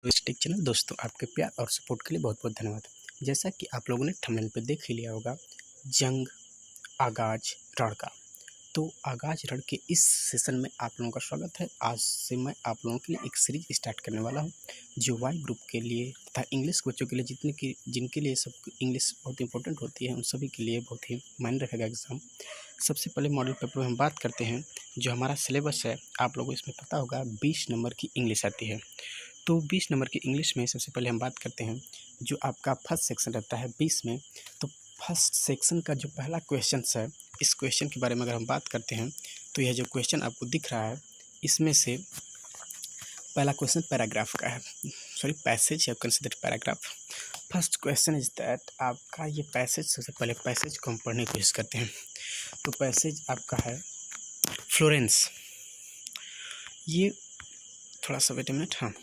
Take channel दोस्तों, आपके प्यार और सपोर्ट के लिए बहुत बहुत धन्यवाद। जैसा कि आप लोगों ने थंबनेल पे देख ही लिया होगा, जंग आगाज रण का। तो आगाज रण के इस सेशन में आप लोगों का स्वागत है। आज से मैं आप लोगों के लिए एक सीरीज स्टार्ट करने वाला हूं, जो वाई ग्रुप के लिए तथा इंग्लिश बच्चों के लिए, जिनके लिए सब इंग्लिश बहुत इंपॉर्टेंट होती है, उन सभी के लिए बहुत ही मायने रखेगा एग्ज़ाम। सबसे पहले मॉडल पेपर में हम बात करते हैं। जो हमारा सिलेबस है, आप लोगों को इसमें पता होगा 20 नंबर की इंग्लिश आती है। तो 20 नंबर की इंग्लिश में सबसे पहले हम बात करते हैं, जो आपका फर्स्ट सेक्शन रहता है 20 में। तो फर्स्ट सेक्शन का जो पहला क्वेश्चन है, इस क्वेश्चन के बारे में अगर हम बात करते हैं, तो यह जो क्वेश्चन आपको दिख रहा है, इसमें से पहला क्वेश्चन पैराग्राफ का है, सॉरी पैसेज है, consider paragraph. First question is that, आपका ये पैसेज, सबसे पहले पैसेज को हम पढ़ने की कोशिश करते हैं। तो पैसेज आपका है फ्लोरेंस। ये थोड़ा सा वेट अ मिनट, हाँ।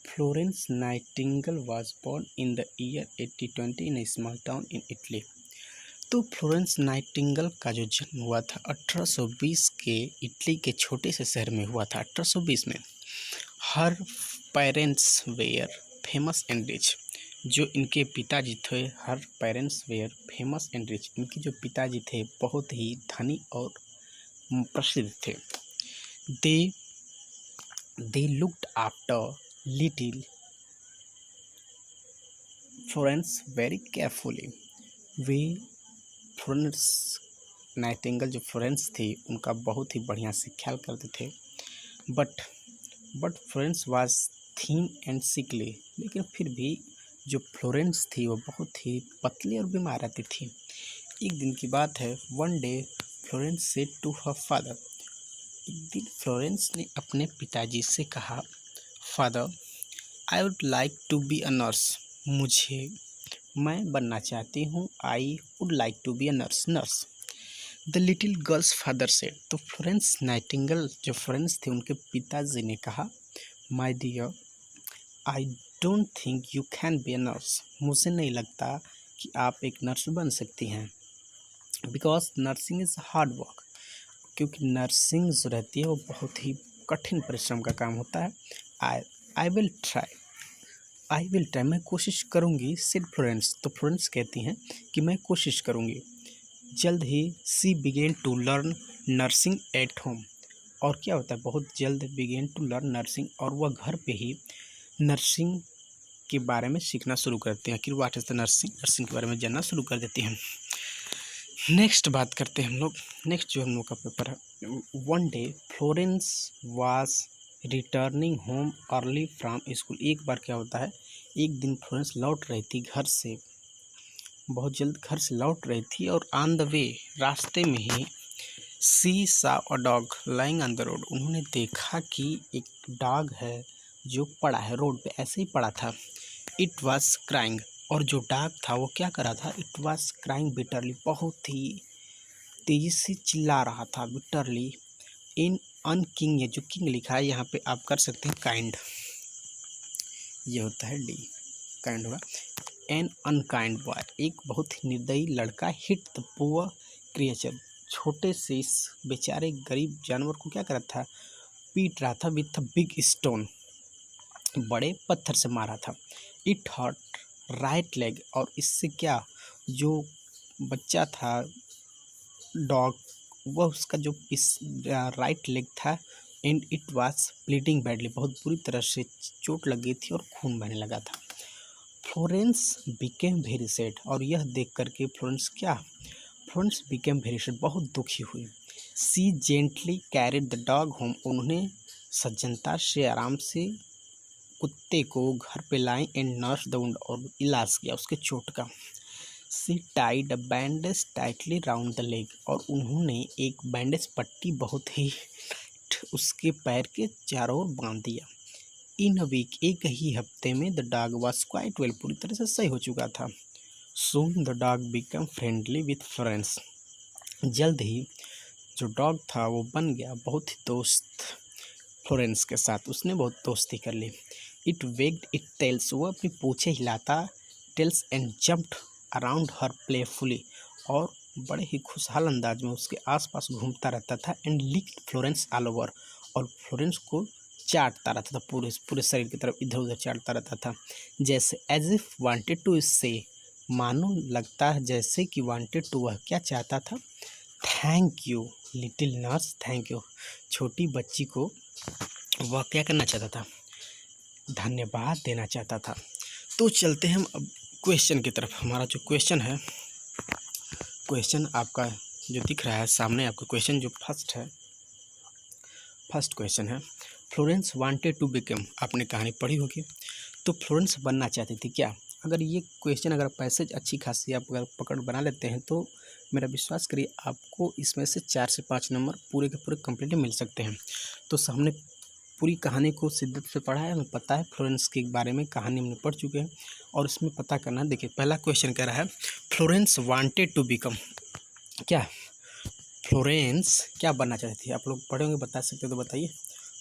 Florence Nightingale was born in the year 1820 in a small town in Italy। तो फ्लोरेंस नाइटिंगल का जो जन्म हुआ था 1820 के इटली के छोटे से शहर में हुआ था। 1820 में। Her parents were famous and rich. जो इनके पिताजी थे, her parents were famous and rich, इनके जो पिताजी थे बहुत ही धनी और प्रसिद्ध थे। They looked after little Florence very carefully. वे फ्लोरेंस नाइटिंगेल, जो फ्लोरेंस थी, उनका बहुत ही बढ़िया से ख्याल करते थे। But Florence was thin and sickly. लेकिन फिर भी जो फ्लोरेंस थी वो बहुत ही पतली और बीमार रहती थी। एक दिन की बात है, one day Florence said to her father. एक दिन फ्लोरेंस ने अपने पिताजी से कहा, father I would like to be a nurse. मैं बनना चाहती हूँ। I would like to be a nurse. The little girl's father said. तो फ्लोरेंस नाइटिंगेल, जो फ्लोरेंस थे, उनके पिताजी ने कहा, my dear I don't think you can be a nurse. मुझे नहीं लगता कि आप एक नर्स बन सकती हैं। Because nursing is hard work. क्योंकि नर्सिंग जो रहती है वो बहुत ही कठिन परिश्रम का काम होता है। आई विल ट्राई, मैं कोशिश करूँगी, सिड फ्लोरेंस। तो फ्लोरेंस कहती हैं कि मैं कोशिश करूँगी। जल्द ही she began to learn nursing at home. और क्या होता है, बहुत जल्द बिगेन टू लर्न नर्सिंग, और वह घर पे ही नर्सिंग के बारे में सीखना शुरू करते हैं कि व्हाट इज़ द नर्सिंग के बारे में जानना शुरू कर देती हैं। नेक्स्ट बात करते हैं हम लोग। नेक्स्ट जो हम लोग का पेपर है, one day Florence was returning home early from school. एक बार क्या होता है, एक दिन फ्लोरेंस लौट रही थी घर से, बहुत जल्द घर से लौट रही थी, और ऑन द वे, रास्ते में ही, सी सा a dog lying on the road. उन्होंने देखा कि एक डॉग है जो पड़ा है रोड पे, ऐसे ही पड़ा था। It was crying. और जो डॉग था वो क्या कर रहा था, इट वॉज क्राइंग बिटरली, बहुत ही तेजी से चिल्ला रहा था, बिटरली। इन अन किंग, ये जो किंग लिखा है यहाँ पे आप कर सकते हैं काइंड, ये होता है डी, काइंड होगा। एन अनकाइंड बॉय, एक बहुत ही निर्दयी लड़का, हिट द पुअर क्रिएचर, छोटे से इस बेचारे गरीब जानवर को क्या कर रहा था, पीट रहा था, विथ अ बिग स्टोन, बड़े पत्थर से मारा था। इट हर्ट राइट लेग, और इससे क्या, जो बच्चा था डॉग, वह उसका जो राइट लेग था, and it was bleeding badly, बहुत बुरी तरह से चोट लग गई थी और खून बहने लगा था। फ्लोरेंस बिकेम वेरी सैड, और यह देख करके फ्लोरेंस बिकेम वेरी सैड, बहुत दुखी हुई। She gently carried the dog home, उन्होंने सज्जनता से आराम से कुत्ते को घर पे लाई, एंड नर्स द वुंड, और इलाज किया उसके चोट का। She tied a bandage tightly round the leg, और उन्होंने एक बैंडेज पट्टी बहुत ही उसके पैर के चारों ओर बांध दिया। इन अ वीक, एक ही हफ्ते में, the dog was quite well, पूरी तरह से सही हो चुका था। Soon the dog become friendly with friends, जल्द ही जो डॉग था वो बन गया बहुत ही दोस्त फ्लोरेंस के साथ, उसने बहुत दोस्ती कर ली। इट वेग्ड इट टेल्स, वो अपनी पूछे हिलाता, tails and jumped around her playfully, और बड़े ही खुशहाल अंदाज में उसके आसपास घूमता रहता था। And licked Florence all over, और फ्लोरेंस को चाटता रहता था, पूरे पूरे शरीर की तरफ इधर उधर चाटता रहता था। जैसे एज इफ वांटेड टू से, मानो लगता है जैसे कि वांटेड टू, वह क्या चाहता था, thank you little nurse, thank you छोटी बच्ची को वह क्या करना चाहता था, धन्यवाद देना चाहता था। तो चलते हैं हम अब क्वेश्चन की तरफ। हमारा जो क्वेश्चन है, क्वेश्चन आपका जो दिख रहा है सामने आपका क्वेश्चन जो फर्स्ट क्वेश्चन है, फ्लोरेंस वांटेड टू बिकम, आपने कहानी पढ़ी होगी। तो फ्लोरेंस बनना चाहती थी क्या? अगर ये क्वेश्चन अगर पैसेज अच्छी खासी आप अगर पकड़ बना लेते हैं तो मेरा विश्वास करिए आपको इसमें से 4 से 5 नंबर पूरे के पूरे कंप्लीट मिल सकते हैं। तो हमने पूरी कहानी को शिद्दत से पढ़ा है, हमें पता है फ्लोरेंस के बारे में, कहानी हमने पढ़ चुके हैं और इसमें पता करना है। देखिए पहला क्वेश्चन कह रहा है फ्लोरेंस वांटेड टू बिकम, क्या फ्लोरेंस क्या बनना चाहती थी? आप लोग पढ़े होंगे, बता सकते तो बताइए,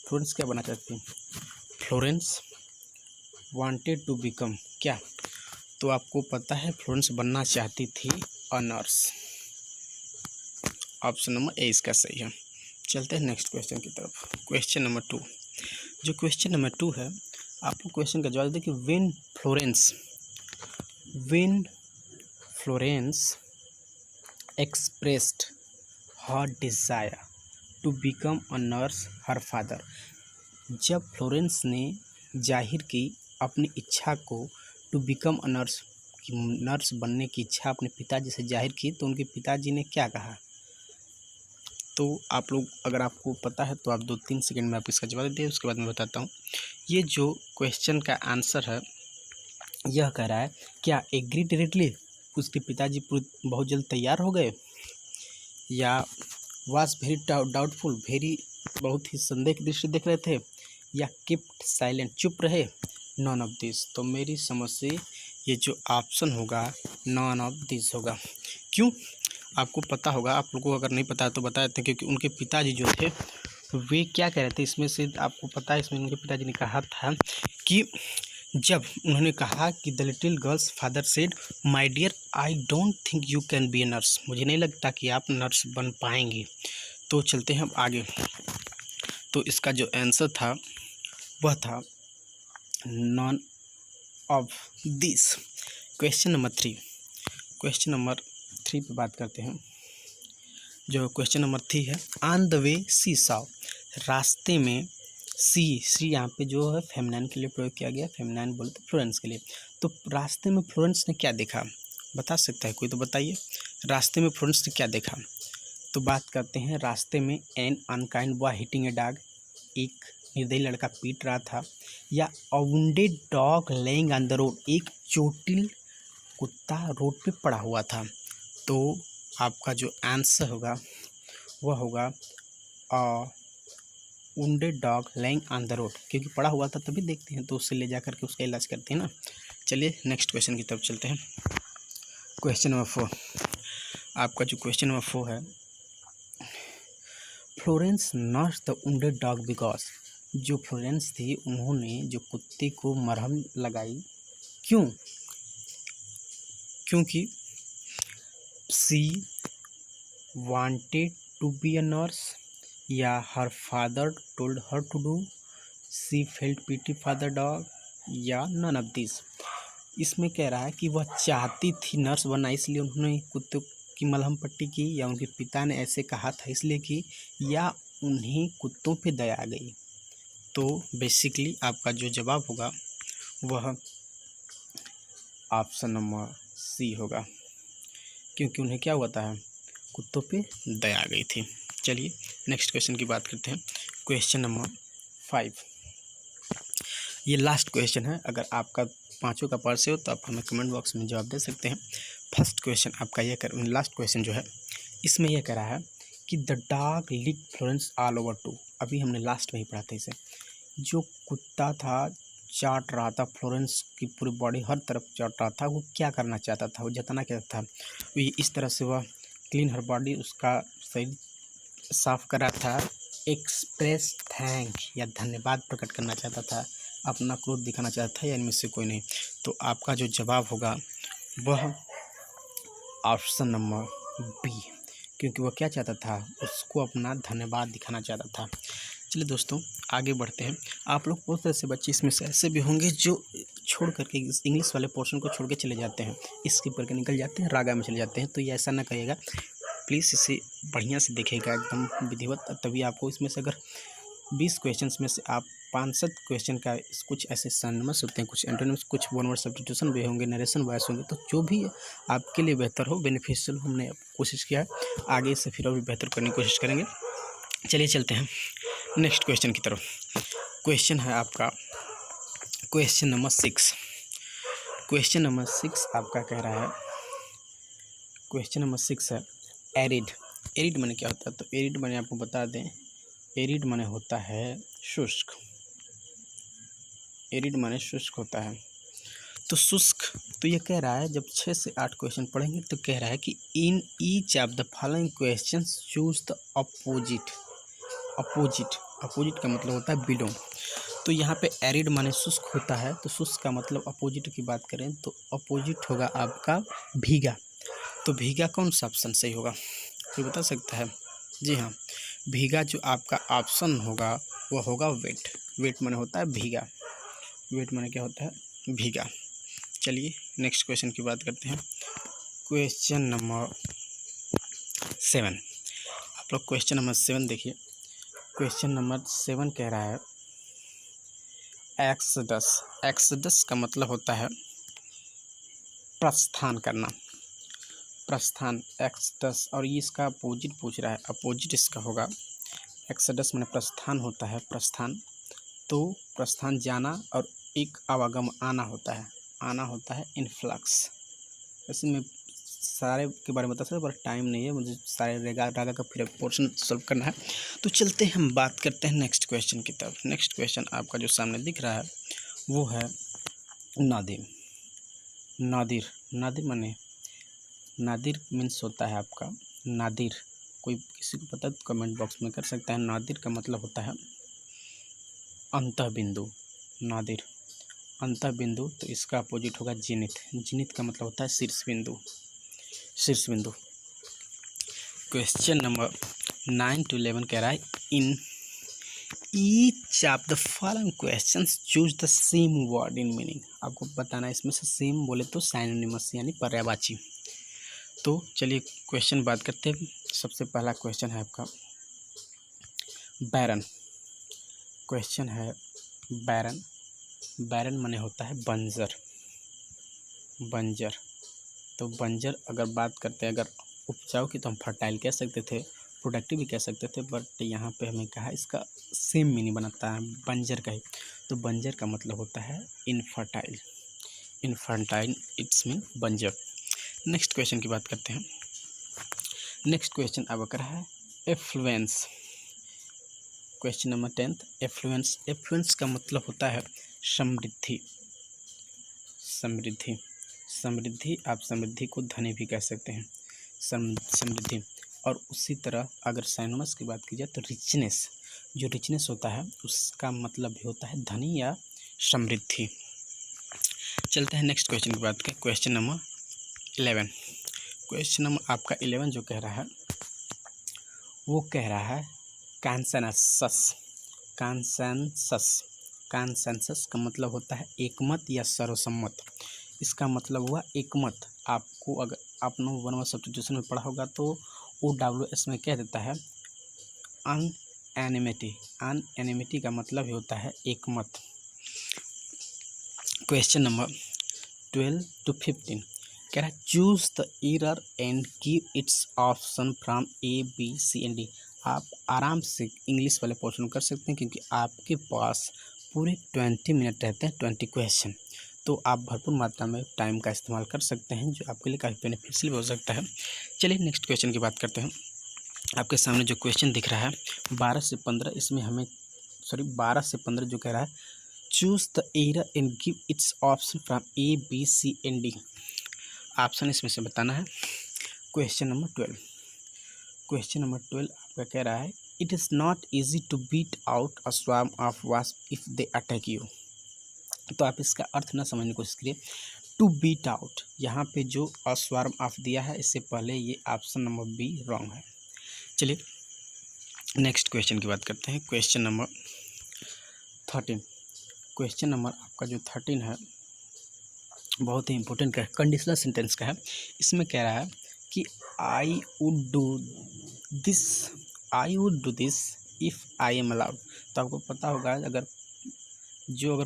फ्लोरेंस क्या बनना चाहती थी? फ्लोरेंस वांटेड टू बिकम क्या? तो आपको पता है फ्लोरेंस बनना चाहती थी a nurse. Option number A इसका सही है। चलते हैं नेक्स्ट क्वेश्चन की तरफ। क्वेश्चन नंबर 2, जो क्वेश्चन नंबर 2 है, आप लोग क्वेश्चन का जवाब देखिए। When Florence expressed her desire to become a nurse her father, जब फ्लोरेंस ने जाहिर की अपनी इच्छा को to become a nurse, nurse बनने की इच्छा अपने पिताजी से जाहिर की, तो उनके पिताजी ने क्या कहा? तो आप लोग अगर आपको पता है तो आप 2-3 सेकंड में आप इसका जवाब दीजिए, उसके बाद मैं बताता हूँ। ये जो क्वेश्चन का आंसर है यह कह रहा है क्या एग्री डायरेक्टली, उसके पिताजी बहुत जल्द तैयार हो गए, या वाज वेरी डाउटफुल, वेरी बहुत ही संदेह की दृष्टि देख रहे थे, या कीप्ट साइलेंट चुप रहे, नॉन ऑफ दिस। तो मेरी समझ से ये जो ऑप्शन होगा नॉन ऑफ दिस होगा। क्यों? आपको पता होगा, आप लोगों को अगर नहीं पता है तो बता देते हैं, क्योंकि उनके पिताजी जो थे वे क्या कह रहे थे, इसमें से आपको पता है, इसमें उनके पिताजी ने कहा था कि जब उन्होंने कहा कि the little girl's father said my dear I don't think you can be a nurse, मुझे नहीं लगता कि आप नर्स बन पाएंगी। तो चलते हैं अब आगे। तो इसका जो आंसर था वह था none of this. Question number 3 पे बात करते हैं। जो क्वेश्चन नंबर 3 है, on the way she saw, रास्ते में, सी यहाँ पे जो है फेमिनाइन के लिए प्रयोग किया गया, फेमिनाइन बोलते फ्लोरेंस के लिए। तो रास्ते में फ्लोरेंस ने क्या देखा, बता सकता है कोई? तो बताइए रास्ते में फ्लोरेंस ने क्या देखा। तो बात करते हैं, रास्ते में an unkind boy hitting a dog, एक निर्दयी लड़का पीट रहा था, या a wounded dog lying on the road, एक चोटिल कुत्ता रोड पे पड़ा हुआ था। तो आपका जो आंसर होगा वह होगा a wounded dog lying on the road, क्योंकि पड़ा हुआ था तभी देखते हैं तो उससे ले जा करके उसका इलाज करते हैं ना। चलिए नेक्स्ट क्वेश्चन की तरफ चलते हैं। क्वेश्चन नंबर 4, आपका जो क्वेश्चन नंबर 4 है, Florence nurse the wounded dog because, जो फ्लोरेंस थी उन्होंने जो कुत्ते को मरहम लगाई, क्यों? क्योंकि she wanted to be a nurse, या her father told her to do, she felt pity for the dog, या नन ऑफ दिस। इसमें कह रहा है कि वह चाहती थी नर्स बनना इसलिए उन्होंने कुत्ते की मलहम पट्टी की, या उनके पिता ने ऐसे कहा था इसलिए की, या उन्हें कुत्तों पे दया आ गई। तो बेसिकली आपका जो जवाब होगा वह ऑप्शन नंबर सी होगा, क्योंकि उन्हें क्या हुआ था, कुत्तों पे दया आ गई थी। चलिए नेक्स्ट क्वेश्चन की बात करते हैं। क्वेश्चन नंबर 5, ये लास्ट क्वेश्चन है। अगर आपका 5 का पार्ट से हो तो आप हमें कमेंट बॉक्स में जवाब दे सकते हैं। फर्स्ट क्वेश्चन आपका ये लास्ट क्वेश्चन जो है इसमें यह कह रहा है कि the dog lick Florence all over too, अभी हमने लास्ट में ही पढ़ा था इसे, जो कुत्ता था चाट रहा था फ्लोरेंस की पूरी बॉडी, हर तरफ चाट रहा था, वो क्या करना चाहता था, वो जताना क्या था, इस तरह से वह क्लीन हर बॉडी, उसका शरीर साफ कर रहा था, एक्सप्रेस थैंक या धन्यवाद प्रकट करना चाहता था, अपना क्रोध दिखाना चाहता था, या इनमें से कोई नहीं। तो आपका जो जवाब होगा वह ऑप्शन नंबर बी, क्योंकि वह क्या चाहता था, उसको अपना धन्यवाद दिखाना चाहता था। चलिए दोस्तों, आगे बढ़ते हैं। आप लोग बहुत ऐसे बच्चे इसमें से ऐसे भी होंगे जो छोड़ करके इंग्लिश वाले पोर्शन को छोड़ के चले जाते हैं, स्किप करके निकल जाते हैं, रागा में चले जाते हैं। तो ये ऐसा ना करिएगा, प्लीज़ इसे बढ़िया से देखिएगा एकदम विधिवत, तभी आपको इसमें से अगर 20 क्वेश्चंस में से आप 5-7 क्वेश्चन का कुछ ऐसे सिनोनिमस होते हैं, कुछ एंटोनिम्स, कुछ वन वर्ड सब्स्टिट्यूशन भी होंगे, नरेशन वॉइस होंगे, तो जो भी आपके लिए बेहतर हो, बेनिफिशियल, हमने कोशिश किया है। आगे से फिर और भी बेहतर करने की कोशिश करेंगे। चलिए चलते हैं नेक्स्ट क्वेश्चन की तरफ। क्वेश्चन है आपका क्वेश्चन नंबर 6। क्वेश्चन नंबर 6 आपका कह रहा है, क्वेश्चन नंबर 6 है एरिड। एरिड माने क्या होता है? तो एरिड माने आपको बता दें, एरिड माने होता है शुष्क। एरिड माने शुष्क होता है। तो शुष्क, तो ये कह रहा है जब 6 से 8 क्वेश्चन पढ़ेंगे तो कह रहा है कि in each of the following questions choose the opposite. Opposite, opposite का मतलब होता है बिलोंग। तो यहाँ पे एरिड माने शुष्क होता है, तो शुष्क का मतलब अपोजिट की बात करें तो अपोजिट होगा आपका भीगा। तो भीगा कौन सा ऑप्शन सही होगा, कोई बता सकता है? जी हाँ, भीगा जो आपका ऑप्शन होगा वो होगा वेट। वेट माने होता है भीगा। वेट माने क्या होता है? भीगा। चलिए नेक्स्ट क्वेश्चन की बात करते हैं। Question number 7। आप लोग क्वेश्चन नंबर 7 देखिए। क्वेश्चन नंबर 7 कह रहा है एक्सोडस। एक्सोडस का मतलब होता है प्रस्थान करना, प्रस्थान, एक्सोडस। और ये इसका अपोजिट पूछ रहा है, अपोजिट इसका होगा एक्सोडस माने प्रस्थान होता है, प्रस्थान। तो प्रस्थान जाना और एक आवागम आना होता है, आना होता है इनफ्लक्स। वैसे मैं सारे के बारे में बता सकता, पर टाइम नहीं है, मुझे सारे रागा का फिर पोर्शन सॉल्व करना है। तो चलते हैं, हम बात करते हैं नेक्स्ट क्वेश्चन की तरफ। नेक्स्ट क्वेश्चन आपका जो सामने दिख रहा है वो है नादिर। नादिर, नादिर माने, नादिर मीन्स होता है आपका नादिर। कोई किसी को पता है तो कमेंट बॉक्स में कर सकता है। नादिर का मतलब होता है अंतः बिंदु। नादिर अंतः बिंदु, तो इसका अपोजिट होगा जिनित। जिनित का मतलब होता है शीर्ष बिंदु, शीर्ष बिंदु। क्वेश्चन नंबर 9 to 11 कह रहा है in each of the following questions choose the same word in meaning. आपको बताना है इसमें से सेम बोले तो साइनोनिमस यानी पर्यायवाची। तो चलिए क्वेश्चन बात करते हैं। सबसे पहला क्वेश्चन है आपका बैरन। क्वेश्चन है बैरन। बैरन माने होता है बंजर, बंजर। तो बंजर अगर बात करते हैं, अगर उपजाऊ की, तो हम फर्टाइल कह सकते थे, प्रोडक्टिव भी कह सकते थे, बट यहाँ पे हमें कहा इसका सेम मीनिंग बनाता है बंजर का ही। तो बंजर का मतलब होता है इनफर्टाइल, इनफर्टाइल इट्स मीन बंजर। नेक्स्ट क्वेश्चन की बात करते हैं। नेक्स्ट क्वेश्चन अब कर है affluence. Question number 10 affluence. Affluence का मतलब होता है समृद्धि, समृद्धि, समृद्धि। आप समृद्धि को धनी भी कह सकते हैं, समृद्धि। और उसी तरह अगर साइनोनिमस की बात की जाए तो रिचनेस, जो रिचनेस होता है उसका मतलब भी होता है धनी या समृद्धि। चलते हैं नेक्स्ट क्वेश्चन की बात करें। Question number 11। क्वेश्चन नंबर आपका 11 जो कह रहा है वो कह रहा है कंसेंसस। कंसेंसस, कंसेंसस का मतलब होता है एकमत या सर्वसम्मत। इसका मतलब हुआ एकमत। आपको अगर आपने वन वर्ड सब्स्टिट्यूशन में पढ़ा होगा तो OWS में कह देता है अनएनिमिटी। अनएनिमिटी का मतलब ही होता है एकमत। क्वेश्चन नंबर 12 to 15 कह रहा है choose the error and give its option from ABCD। आप आराम से इंग्लिश वाले पोर्शन कर सकते हैं क्योंकि आपके पास पूरे 20 मिनट रहते हैं, 20 क्वेश्चन। तो आप भरपूर मात्रा में टाइम का इस्तेमाल कर सकते हैं जो आपके लिए काफ़ी बेनिफिशियल हो सकता है। चलिए नेक्स्ट क्वेश्चन की बात करते हैं। आपके सामने जो क्वेश्चन दिख रहा है 12 से 15, इसमें हमें 12 से 15 जो कह रहा है choose the error and give its option from ABCD। Option इसमें से बताना है। Question number 12। क्वेश्चन नंबर 12 आपका कह रहा है it is not easy to beat out a swarm of wasp if they attack you. तो आप इसका अर्थ ना समझने की कोशिश करिए। टू बीट आउट, यहाँ पे जो अस्वार्म ऑफ दिया है इससे पहले ये ऑप्शन नंबर B रॉन्ग है। चलिए नेक्स्ट क्वेश्चन की बात करते हैं। क्वेश्चन नंबर 13 क्वेश्चन नंबर आपका जो 13 है बहुत ही इंपॉर्टेंट का है, कंडीशनल सेंटेंस का है। इसमें कह रहा है कि I would do this, I would do this if I am allowed. तो आपको पता होगा अगर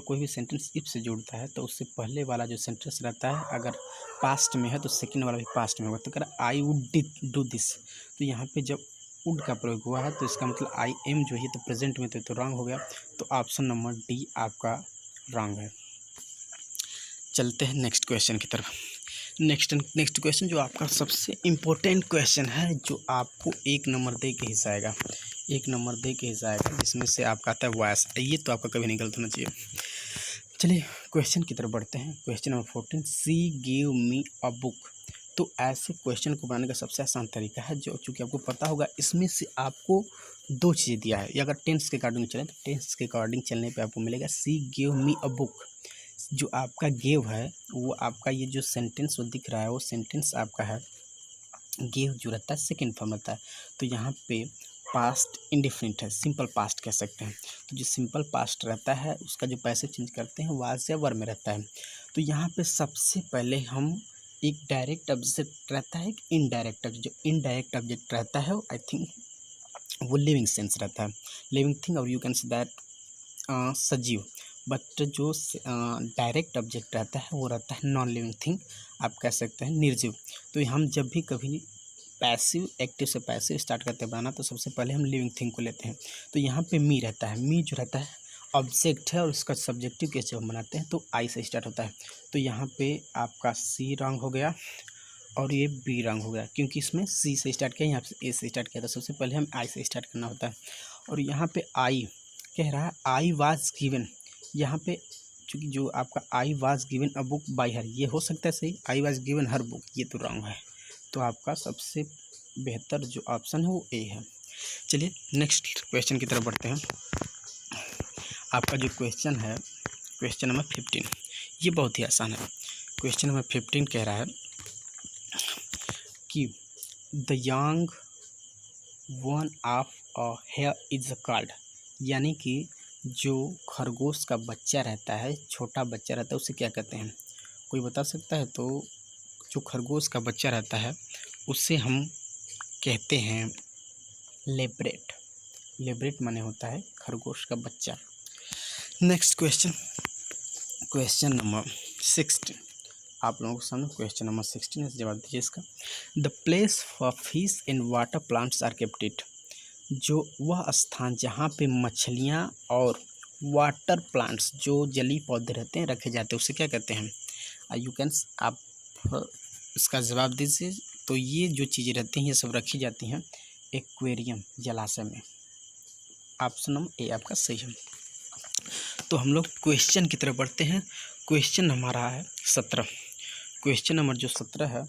कोई भी सेंटेंस इफ से जुड़ता है तो उससे पहले वाला जो सेंटेंस रहता है अगर पास्ट में है तो सेकंड वाला भी पास्ट में होगा। तो कह रहा आई वुड डू दिस, तो यहाँ पे जब वुड का प्रयोग हुआ है तो इसका मतलब आई एम जो है तो प्रेजेंट में तो रॉन्ग हो गया। तो ऑप्शन नंबर डी आपका रॉन्ग है। चलते हैं नेक्स्ट क्वेश्चन की तरफ। नेक्स्ट क्वेश्चन जो आपका सबसे इम्पोर्टेंट क्वेश्चन है, जो आपको 1 नंबर दे के हिस्सा आएगा, 1 नंबर दे के हिस्सा आएगा, जिसमें से आपका आता है वॉइस। ये तो आपका कभी नहीं गलत होना चाहिए। चलिए क्वेश्चन की तरफ बढ़ते हैं। Question number 14, she give me a book. तो ऐसे क्वेश्चन को बनाने का सबसे आसान तरीका है, जो चूँकि आपको पता होगा, इसमें से आपको 2 चीज़ें दिया है। अगर टेंस के अकॉर्डिंग चलें तो टेंस के अकॉर्डिंग चलने पे आपको मिलेगा she give me a book. जो आपका गिव है वो आपका ये जो सेंटेंस वो दिख रहा है वो सेंटेंस आपका है गिव, जो रहता है सेकेंड फॉर्म रहता है। तो यहाँ पे पास्ट इंडिफिनिट है, सिंपल पास्ट कह सकते हैं। तो जो सिंपल पास्ट रहता है उसका जो पैसिव चेंज करते हैं वाज या वर में रहता है। तो यहाँ पे सबसे पहले हम एक डायरेक्ट ऑब्जेक्ट रहता है, एक इनडायरेक्ट ऑब्जेक्ट। जो इनडायरेक्ट ऑब्जेक्ट रहता है आई थिंक वो लिविंग सेंस रहता है, लिविंग थिंग, और यू कैन से दैट सजीव। बट जो डायरेक्ट ऑब्जेक्ट रहता है वो रहता है नॉन लिविंग थिंग, आप कह सकते हैं निर्जीव। तो हम जब भी कभी पैसिव एक्टिव से पैसिव स्टार्ट करते हैं बनाना तो सबसे पहले हम लिविंग थिंग को लेते हैं। तो यहाँ पे मी रहता है, मी जो रहता है ऑब्जेक्ट है और उसका सब्जेक्टिव कैसे हम बनाते हैं तो आई से स्टार्ट होता है। तो यहाँ पे आपका सी रॉन्ग हो गया और ये बी रॉन्ग हो गया, क्योंकि इसमें सी से स्टार्ट किया, यहाँ पे ए से स्टार्ट किया। तो सबसे पहले हम आई से स्टार्ट करना होता है। और यहाँ पे आई कह रहा है आई वाज गिवन, यहाँ पे चूँकि जो आपका I was given a book by हर, ये हो सकता है सही, I was given her book, ये तो रॉन्ग है। तो आपका सबसे बेहतर जो ऑप्शन है वो ए है। चलिए नेक्स्ट क्वेश्चन की तरफ बढ़ते हैं। आपका जो क्वेश्चन है क्वेश्चन नंबर 15, ये बहुत ही आसान है। क्वेश्चन नंबर 15 कह रहा है कि the young one of a here is called, यानी कि जो खरगोश का बच्चा रहता है, छोटा बच्चा रहता है, उसे क्या कहते हैं? कोई बता सकता है? तो जो खरगोश का बच्चा रहता है उसे हम कहते हैं लेब्रेट। लेब्रेट माने होता है खरगोश का बच्चा। नेक्स्ट क्वेश्चन, क्वेश्चन नंबर 16, आप लोगों के सामने क्वेश्चन नंबर 16 है, जवाब दीजिए इसका। The place for fish and water plants are kept, जो वह स्थान जहाँ पे मछलियाँ और वाटर प्लांट्स जो जलीय पौधे रहते हैं रखे जाते हैं उसे क्या कहते हैं? यू कैन आप इसका जवाब दीजिए। तो ये जो चीज़ें रहती हैं ये सब रखी जाती हैं एक्वेरियम, जलाशय में। ऑप्शन नंबर ए आपका सही है। तो हम लोग क्वेश्चन की तरफ बढ़ते हैं। क्वेश्चन हमारा है 17। क्वेश्चन नंबर जो 17 है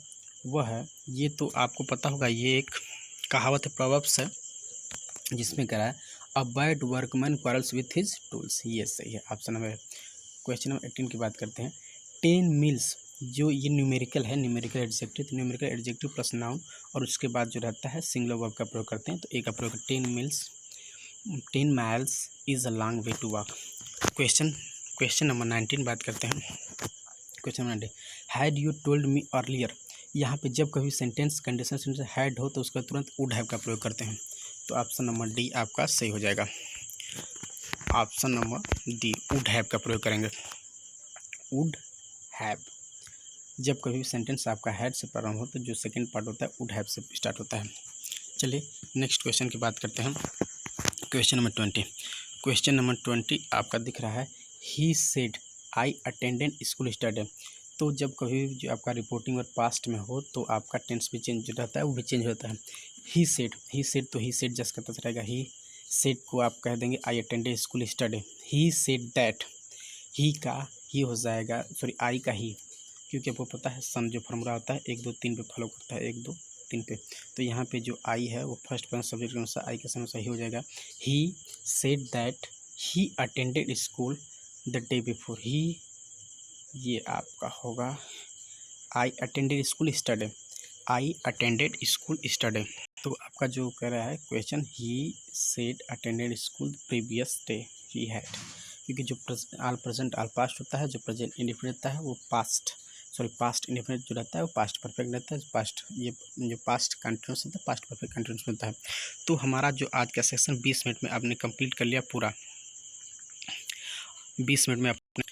वह है, ये तो आपको पता होगा, ये एक कहावत है, प्रोवर्ब्स है, जिसमें कह रहा है a bad workman quarrels with his tools, ये सही है, ऑप्शन नंबर। क्वेश्चन नंबर 18 की बात करते हैं। 10 मील्स, जो ये न्यूमेरिकल है, न्यूमेरिकल एडजेक्टिव, तो न्यूमेरिकल एडजेक्टिव प्लस नाउन और उसके बाद जो रहता है सिंगुलर वर्ब का प्रयोग करते हैं। तो एक का प्रयोग 10 miles, 10 miles is a long way to walk. Question number 19 बात करते हैं। Question number 19, had you told me earlier, यहाँ पे जब कभी सेंटेंस कंडीशन सेंटेंस हैड हो तो उसका तुरंत वुड हैव का प्रयोग करते हैं। तो ऑप्शन नंबर डी आपका सही हो जाएगा। Option number D would have का प्रयोग करेंगे। वुड हैव, जब कभी भी सेंटेंस आपका हैड से प्रारंभ हो तो जो सेकंड पार्ट होता है वुड हैव से स्टार्ट होता है। चलिए नेक्स्ट क्वेश्चन की बात करते हैं। क्वेश्चन नंबर 20, क्वेश्चन नंबर 20 आपका दिख रहा है he said I attended school study. तो जब कभी भी जो आपका रिपोर्टिंग और पास्ट में हो तो आपका टेंस भी चेंज रहता है, वो भी चेंज होता है। ही सेड तो ही सेड जस्ट का तक रहेगा, ही सेड को आप कह देंगे I attended school study. He said that, ही का ही हो जाएगा, सॉरी आई का ही, क्योंकि आपको पता है सम जो फॉर्मूला होता है 1 2 3 पे फॉलो करता है, 1 2 3 पे। तो यहाँ पे जो आई है वो फर्स्ट पर्सन सब्जेक्ट के अनुसार आई के समय सही हो जाएगा। He said that he attended school the day before, ही ये आपका होगा I attended school study, I attended school study. तो आपका जो कह रहा है question, he said attended school previous day, he had, क्योंकि जो ऑल प्रेजेंट ऑल पास्ट होता है, जो प्रेजेंट इंडेफिनिट होता है वो पास्ट इंडेफिनिट जो रहता है वो पास्ट परफेक्ट रहता है। पास्ट ये जो पास्ट कंटिन्यूस होता है, पास्ट परफेक्ट कंटिन्यूस होता है। तो हमारा जो आज का सेक्शन 20 मिनट में आपने कंप्लीट कर लिया पूरा, 20 मिनट में आपने।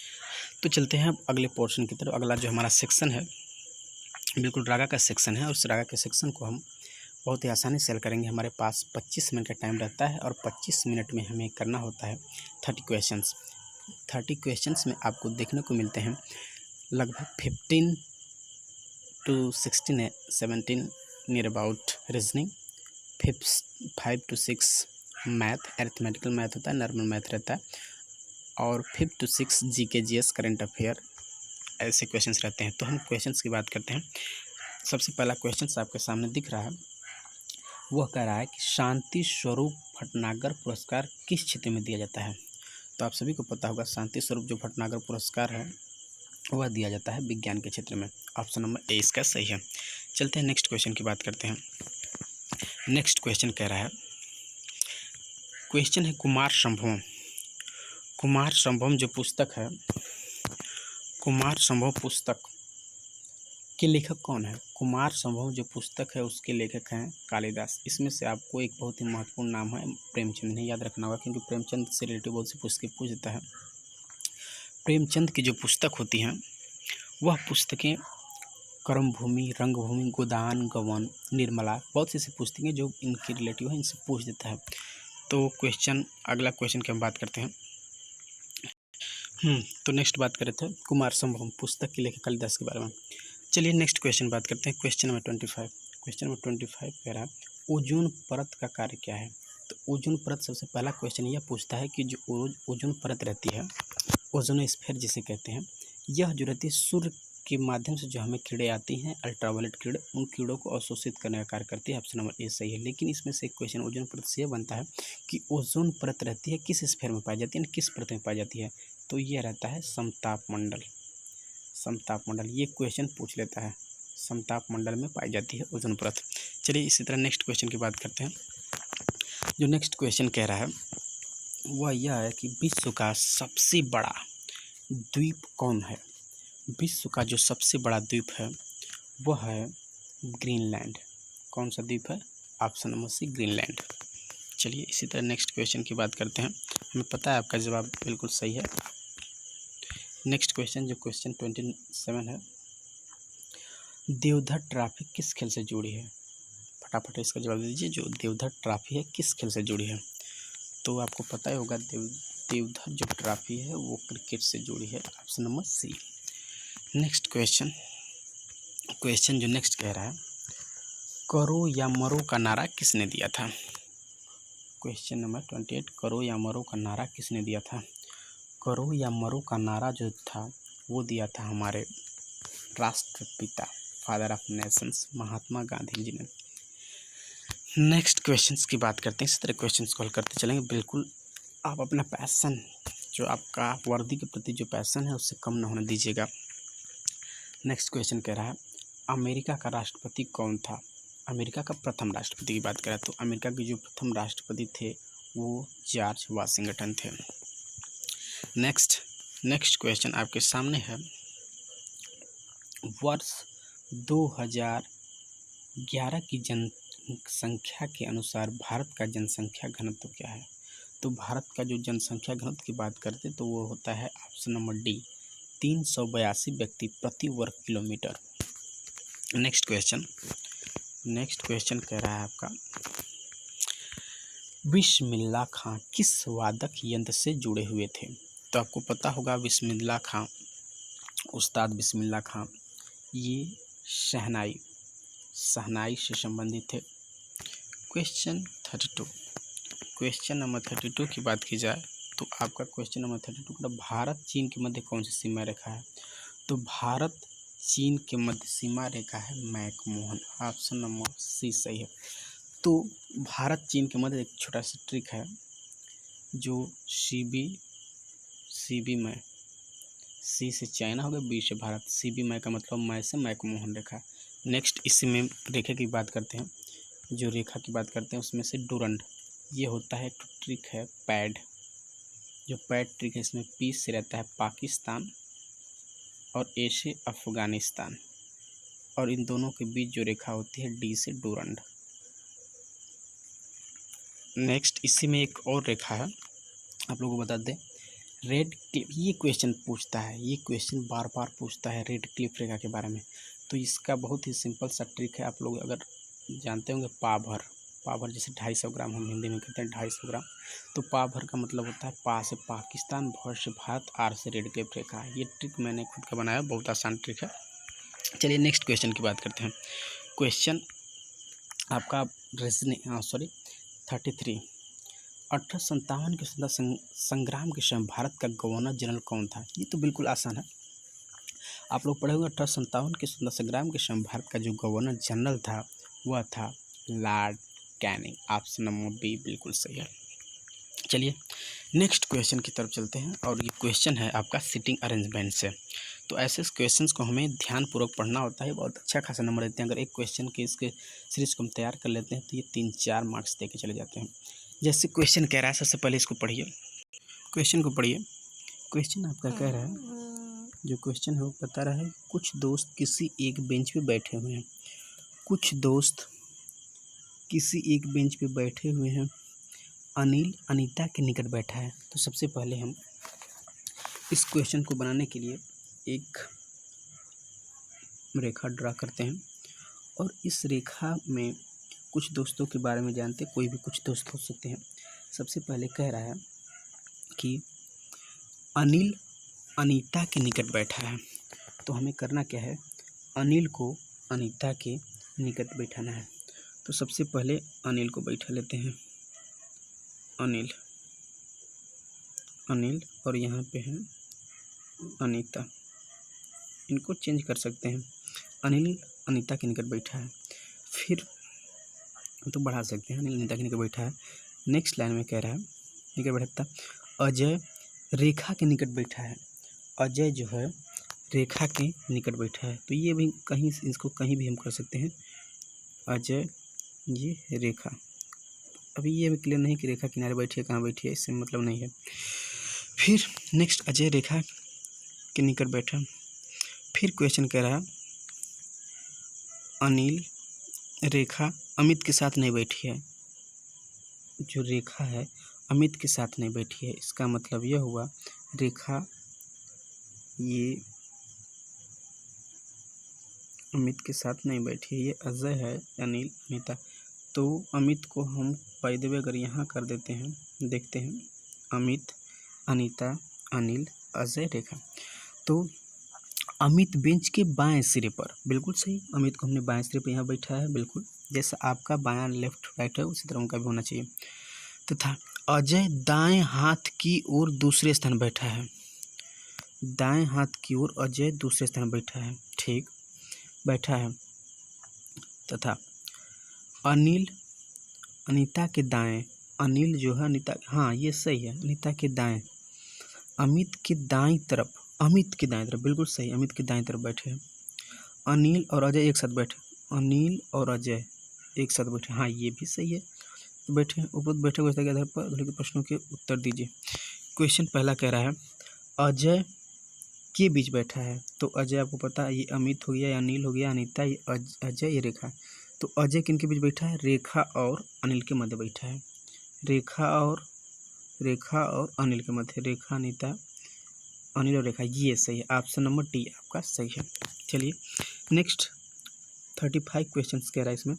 तो चलते हैं अब अगले पोर्शन की तरफ। अगला जो हमारा सेक्शन है बिल्कुल रागा का सेक्शन है। उस रागा के सेक्शन को हम बहुत ही आसानी से हल करेंगे। हमारे पास 25 मिनट का टाइम रहता है और 25 मिनट में हमें करना होता है 30 क्वेश्चंस। 30 क्वेश्चंस में आपको देखने को मिलते हैं लगभग 15 to 16 17 near about reasoning, 5 to 6 math, arithmetical math होता है, नॉर्मल मैथ रहता है, और 5 to 6 GK GS current affair, ऐसे क्वेश्चंस रहते हैं। तो हम क्वेश्चंस की बात करते हैं। सबसे पहला क्वेश्चंस आपके सामने दिख रहा है, वह कह रहा है कि शांति स्वरूप भटनागर पुरस्कार किस क्षेत्र में दिया जाता है। तो आप सभी को पता होगा शांति स्वरूप जो भटनागर पुरस्कार है वह दिया जाता है विज्ञान के क्षेत्र में। ऑप्शन नंबर ए इसका सही है। चलते हैं नेक्स्ट क्वेश्चन की बात करते हैं। नेक्स्ट क्वेश्चन कह रहा है, क्वेश्चन है कुमार संभवम। कुमार संभवम जो पुस्तक है, कुमार संभव पुस्तक के लेखक कौन है। कुमार संभव जो पुस्तक है उसके लेखक हैं कालिदास। इसमें से आपको एक बहुत ही महत्वपूर्ण नाम है प्रेमचंद ने याद रखना होगा, क्योंकि प्रेमचंद से रिलेटेड बहुत सी पुस्तकें पूछ देता है। प्रेमचंद की जो पुस्तक होती हैं वह पुस्तकें कर्मभूमि, रंगभूमि, गोदान, गवन, निर्मला, बहुत सी ऐसी पुस्तकें जो इनके रिलेटिव है, इनसे पूछ देता है। तो क्वेश्चन, अगला क्वेश्चन की हम बात करते हैं। तो नेक्स्ट बात कर रहे थे कुमार संभवम पुस्तक के लेखक कालिदास के बारे में। चलिए नेक्स्ट क्वेश्चन बात करते हैं। Question number 25। क्वेश्चन नंबर 25 कह रहा है ओजोन परत का कार्य क्या है। तो ओजोन परत, सबसे पहला क्वेश्चन यह पूछता है कि जो ओजोन परत रहती है, ओजोनोस्फीयर जिसे कहते हैं, यह जो रहती है सूर्य के माध्यम से जो हमें किरणें आती हैं, अल्ट्रावायलेट किरणें, उन कीड़ों को अवशोषित करने का कार्य करती है। ऑप्शन नंबर ए सही है। लेकिन इसमें से एक क्वेश्चन ओजोन परत से यह बनता है कि ओजोन परत रहती है किस स्फीयर में पाई जाती है, किस परत में पाई जाती है। तो यह रहता है समताप मंडल। समताप मंडल ये क्वेश्चन पूछ लेता है, समताप मंडल में पाई जाती है ओजोन परत। चलिए इसी तरह नेक्स्ट क्वेश्चन की बात करते हैं। जो नेक्स्ट क्वेश्चन कह रहा है वह यह है कि विश्व का सबसे बड़ा द्वीप कौन है। विश्व का जो सबसे बड़ा द्वीप है वह है ग्रीनलैंड। कौन सा द्वीप है। Option number C Greenland. चलिए इसी तरह नेक्स्ट क्वेश्चन की बात करते हैं। हमें पता है आपका जवाब बिल्कुल सही है। नेक्स्ट क्वेश्चन जो क्वेश्चन 27 है, देवधर ट्रॉफी किस खेल से जुड़ी है। फटाफट इसका जवाब दीजिए। जो देवधर ट्रॉफी है किस खेल से जुड़ी है। तो आपको पता ही होगा देवधर जो ट्रॉफी है वो क्रिकेट से जुड़ी है। Option number C. Next question जो नेक्स्ट कह रहा है, करो या मरो का नारा किसने दिया था। क्वेश्चन नंबर 28, करो या मरो का नारा किसने दिया था। करो या मरो का नारा जो था वो दिया था हमारे राष्ट्रपिता, father of Nations, Mahatma Gandhi ji ने। नेक्स्ट क्वेश्चंस की बात करते हैं। इस तरह क्वेश्चंस को हल करते चलेंगे। बिल्कुल आप अपना पैसन, जो आपका वर्दी के प्रति जो पैसन है उससे कम न होने दीजिएगा। नेक्स्ट क्वेश्चन कह रहा है अमेरिका का राष्ट्रपति कौन था। अमेरिका का प्रथम राष्ट्रपति की बात करें तो अमेरिका के जो प्रथम राष्ट्रपति थे वो जॉर्ज वाशिंगटन थे। नेक्स्ट क्वेश्चन आपके सामने है, वर्ष 2011 की जनसंख्या के अनुसार भारत का जनसंख्या घनत्व क्या है। तो भारत का जो जनसंख्या घनत्व की बात करते तो वो होता है ऑप्शन नंबर डी, 382 व्यक्ति प्रति वर्ग किलोमीटर। नेक्स्ट क्वेश्चन कह रहा है आपका, बिस्मिल्लाह खां किस वादक यंत्र से जुड़े हुए थे। तो आपको पता होगा बिस्मिल्लाह खां, उस्ताद बिस्मिल्लाह खां, ये शहनाई से संबंधित थे। क्वेश्चन नंबर 32 की बात की जाए तो आपका क्वेश्चन नंबर 32 का भारत चीन के मध्य कौन सी सीमा रेखा है। तो भारत चीन के मध्य सीमा रेखा है मैकमोहन। ऑप्शन नंबर सी सही है। तो भारत चीन के मध्य एक छोटा सा ट्रिक है, जो सीबी में, सी से चाइना हो गया, बी से भारत, सीबी मै का मतलब मै से मैकमोहन रेखा। नेक्स्ट इसी में रेखा की बात करते हैं। जो रेखा की बात करते हैं उसमें से डुरंड, ये होता है एक ट्रिक है पैड, जो पैट्रिक है इसमें पी से रहता है पाकिस्तान और ए से अफगानिस्तान, और इन दोनों के बीच जो रेखा होती है डी से डूरंड। नेक्स्ट इसी में एक और रेखा है, आप लोगों को बता दें, रेड क्लिफ। ये क्वेश्चन पूछता है, ये क्वेश्चन बार बार पूछता है रेड क्लिफ रेखा के बारे में। तो इसका बहुत ही सिंपल सा ट्रिक है, आप लोग अगर जानते होंगे पाभर, पाभर जैसे 250 ग्राम हम हिंदी में कहते हैं 250 ग्राम, तो पाभर का मतलब होता है पा से पाकिस्तान, भर से भारत, आर से रेड क्लिफ रेखा। ये ट्रिक मैंने खुद का बनाया, बहुत आसान ट्रिक है। चलिए नेक्स्ट क्वेश्चन की बात करते हैं। क्वेश्चन आपका रीजनिंग 33, 1857 के स्वतंत्रता संग्राम के समय भारत का गवर्नर जनरल कौन था? ये तो बिल्कुल आसान है, आप लोग पढ़े होंगे। 1857 के स्वतंत्रता संग्राम के समय भारत का जो गवर्नर जनरल था वह था Lord Canning. Option number B बिल्कुल सही है। चलिए नेक्स्ट क्वेश्चन की तरफ चलते हैं, और ये क्वेश्चन है आपका सीटिंग अरेंजमेंट से। तो ऐसे क्वेश्चंस को हमें ध्यानपूर्वक पढ़ना होता है, बहुत अच्छा खासा नंबर देते हैं। अगर एक क्वेश्चन के इसके सीरीज को हम तैयार कर लेते हैं तो ये 3-4 मार्क्स दे के चले जाते हैं। जैसे क्वेश्चन कह रहा है, सबसे पहले इसको पढ़िए, क्वेश्चन को पढ़िए। क्वेश्चन आपका कह रहा है, जो क्वेश्चन है वो बता रहा है, कुछ दोस्त किसी एक बेंच पे बैठे हुए हैं। कुछ दोस्त किसी एक बेंच पे बैठे हुए हैं। अनिल अनीता के निकट बैठा है। तो सबसे पहले हम इस क्वेश्चन को बनाने के लिए एक रेखा ड्रा करते हैं, और इस रेखा में कुछ दोस्तों के बारे में जानते हैं, कोई भी कुछ दोस्त हो सकते हैं। सबसे पहले कह रहा है कि अनिल अनीता के निकट बैठा है। तो हमें करना क्या है, अनिल को अनीता के निकट बैठाना है। तो सबसे पहले अनिल को बैठा लेते हैं, अनिल, अनिल, और यहाँ पे है अनीता। इनको चेंज कर सकते हैं। अनिल अनीता के निकट बैठा है, फिर तो बढ़ा सकते हैं, अनिल अनीता के निकट बैठा है। नेक्स्ट लाइन में कह रहा है, निकट बैठा, अजय रेखा के निकट बैठा है। अजय जो है रेखा के निकट बैठा है। तो ये भी कहीं, इसको कहीं भी हम कर सकते हैं। अजय, ये रेखा, अभी ये भी क्लियर नहीं कि रेखा किनारे बैठी है, कहाँ बैठी है, इससे मतलब नहीं है। फिर नेक्स्ट अजय रेखा के निकट बैठा। फिर क्वेश्चन कह रहा है, अनिल रेखा अमित के साथ नहीं बैठी है। जो रेखा है अमित के साथ नहीं बैठी है, इसका मतलब यह हुआ रेखा ये अमित के साथ नहीं बैठी है, ये अजय है, अनिल अनीता। तो अमित को हम बाय द वे अगर यहाँ कर देते हैं, देखते हैं, अमित अनीता अनिल अजय रेखा। तो अमित बेंच के बाएं सिरे पर, बिल्कुल सही, अमित को हमने बाएं सिरे पर यहाँ बैठा है, बिल्कुल जैसा आपका बायां लेफ्ट राइट है उसी तरह उनका भी होना चाहिए। तथा अजय दाएं हाथ की ओर दूसरे स्थान बैठा है। दाएं हाथ की ओर अजय दूसरे स्थान बैठा है, ठीक बैठा है। तथा अनिल अनीता के दाएं, अनिल जो है अनीता, हाँ ये सही है, अनीता के दाएं, अमित के दाईं तरफ, अमित के दाईं तरफ, बिल्कुल सही, अमित के दाईं तरफ बैठे हैं। अनिल और अजय एक साथ बैठे, अनिल और अजय एक साथ बैठे, हाँ ये भी सही है, तो बैठे उपरोक्त बैठे हुए के आधार पर अधोलिखित प्रश्नों के उत्तर दीजिए। क्वेश्चन पहला कह रहा है, अजय के बीच बैठा है। तो अजय आपको पता है, ये अमित हो गया, अनिल हो गया, अनीता, ये अजय, ये रेखा। तो अजय किन के बीच बैठा है, रेखा और अनिल के मध्य बैठा है। रेखा और अनिल के मध्य, रेखा अनीता अनिल और रेखा, ये सही है, ऑप्शन नंबर डी आपका सही है। चलिए नेक्स्ट 35 क्वेश्चन कह रहा है, इसमें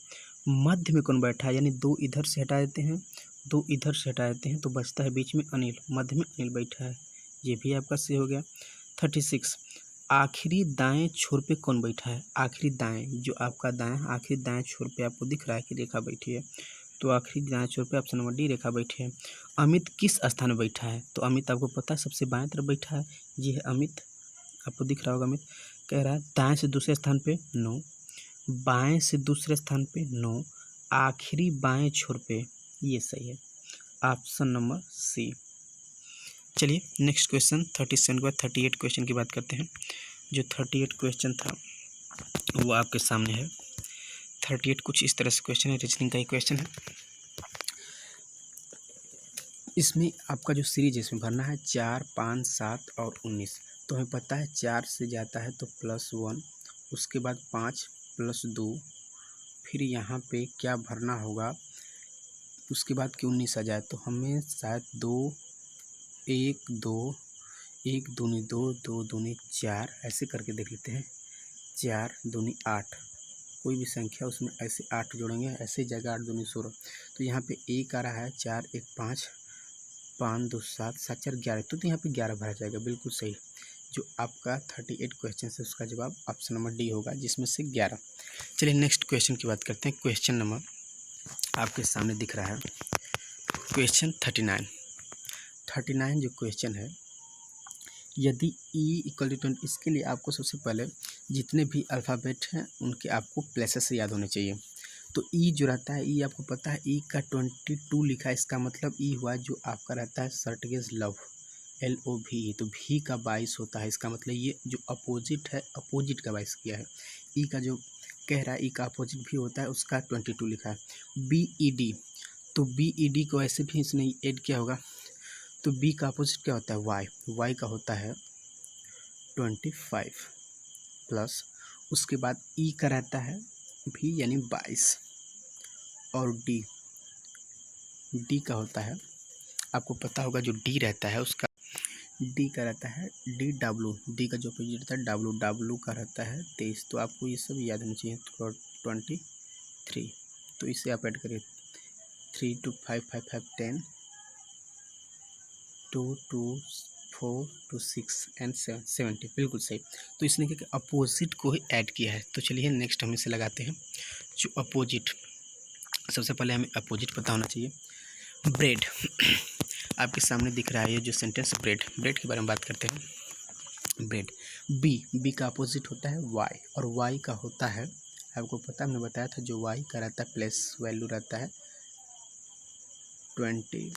मध्य में कौन बैठा है, यानी दो इधर से हटा देते हैं, दो इधर से हटा देते हैं, तो बचता है बीच में अनिल, मध्य में अनिल बैठा है, ये भी आपका सही हो गया। 36 आखिरी दाएं छोर पे कौन बैठा है। आखिरी दाएं, जो आपका दाएं आखिरी दाएं छोर पे आपको दिख रहा है कि रेखा बैठी है, तो आखिरी दाएं छोर पे ऑप्शन नंबर डी रेखा बैठी है। अमित किस स्थान में बैठा है, तो अमित आपको पता है सबसे बाएं तरफ बैठा है, ये है अमित, आपको दिख रहा होगा अमित। कह रहा है दाएं से दूसरे स्थान पे 9, बाएं से दूसरे स्थान पे 9, आखिरी बाएं छोर पे, ये सही है, ऑप्शन नंबर सी। चलिए नेक्स्ट क्वेश्चन 37 के बाद 38 क्वेश्चन की बात करते हैं। जो 38 क्वेश्चन था वो आपके सामने है। 38 कुछ इस तरह से क्वेश्चन है, रीजनिंग का ही क्वेश्चन है। इसमें आपका जो सीरीज है इसमें भरना है 4, 5, 7 और 19। तो हमें पता है 4 से जाता है तो +1, उसके बाद 5 + 2, फिर यहाँ पे क्या भरना होगा, उसके बाद कि 19 आ जाए तो हमें शायद 2, 1, 2, 1 दूनी 2, 2 दूनी 4 ऐसे करके देख लेते हैं। 4 दूनी 8, कोई भी संख्या उसमें ऐसे 8 जोड़ेंगे, ऐसे जगह 8 दूनी 16। तो यहाँ पे 1 आ रहा है, 4 1 5, 5 2 7, 7 4 11, तो यहाँ पे 11 भरा जाएगा। बिल्कुल सही। जो आपका 38 क्वेश्चन है उसका जवाब ऑप्शन नंबर डी होगा, जिसमें से 11। चलिए नेक्स्ट क्वेश्चन की बात करते हैं। क्वेश्चन नंबर आपके सामने दिख रहा है, क्वेश्चन 39 जो क्वेश्चन है, यदि e = 20, इसके लिए आपको सबसे पहले जितने भी अल्फ़ाबेट हैं उनके आपको प्लेसेस से याद होने चाहिए। तो ई जो रहता है, ई आपको पता है ई का 22 लिखा है, इसका मतलब ई हुआ जो आपका रहता है सर्टगेज लव, LOVE। तो भी का 22 होता है, इसका मतलब ये जो अपोजिट है, अपोजिट का 22 किया है। ई का जो कह रहा है, ई का अपोजिट भी होता है, उसका 22 लिखा है। BED, तो BED को ऐसे भी इसने ऐड किया होगा। तो बी का अपोजिट क्या होता है, वाई का होता है 25 प्लस, उसके बाद ई का रहता है भी यानी 22, और डी का होता है, आपको पता होगा जो डी रहता है उसका, डी का रहता है DW, डी का जो अपोजिट रहता है डब्लू का रहता है 23। तो आपको ये सब याद होना चाहिए। 23, तो इसे आप ऐड करिए, 3 2 5 5 5 10, 2 2 4 2 6 एंड 70, बिल्कुल सही। तो इसने क्या अपोजिट को ही ऐड किया है। तो चलिए नेक्स्ट हम इसे लगाते हैं। जो अपोजिट, सबसे पहले हमें अपोजिट पता होना चाहिए। ब्रेड आपके सामने दिख रहा है, ये जो सेंटेंस ब्रेड के बारे में बात करते हैं। ब्रेड, बी का अपोजिट होता है वाई, और वाई का होता है, आपको पता हमने बताया था, जो वाई का रहता है प्लस वैल्यू रहता है 25,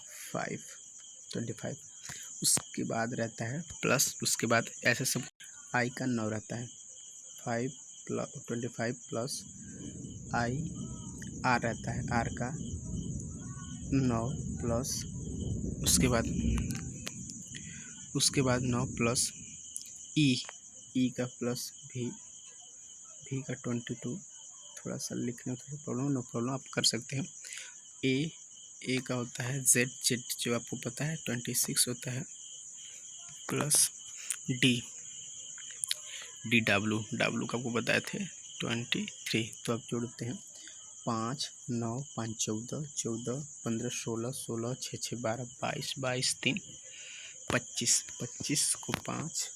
उसके बाद रहता है प्लस, उसके बाद ऐसे सब आई का 9 रहता है, 25 प्लस आई, आर रहता है, आर का 9 प्लस, उसके बाद 9 प्लस ई का प्लस भी का 22, थोड़ा सा लिखने में थोड़ा प्रॉब्लम, नो प्रॉब्लम, आप कर सकते हैं। ए का होता है जेड जो आपको पता है 26 होता है, प्लस डब्लू का आपको बताए थे 23। तो आप जोड़ते हैं 5 9 5 14 14 15 16 16 6 6 12 22 22 3 25 को 5